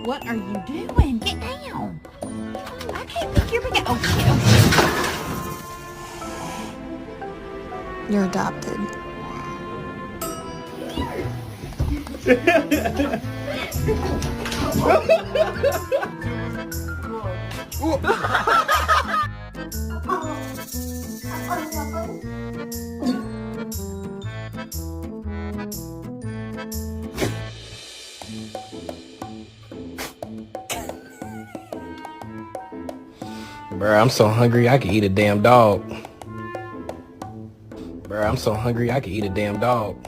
What are you doing? Get down. I can't pick your big. Oh, shit. You're adopted. Bruh, I'm so hungry I could eat a damn dog. Bruh, I'm so hungry I could eat a damn dog.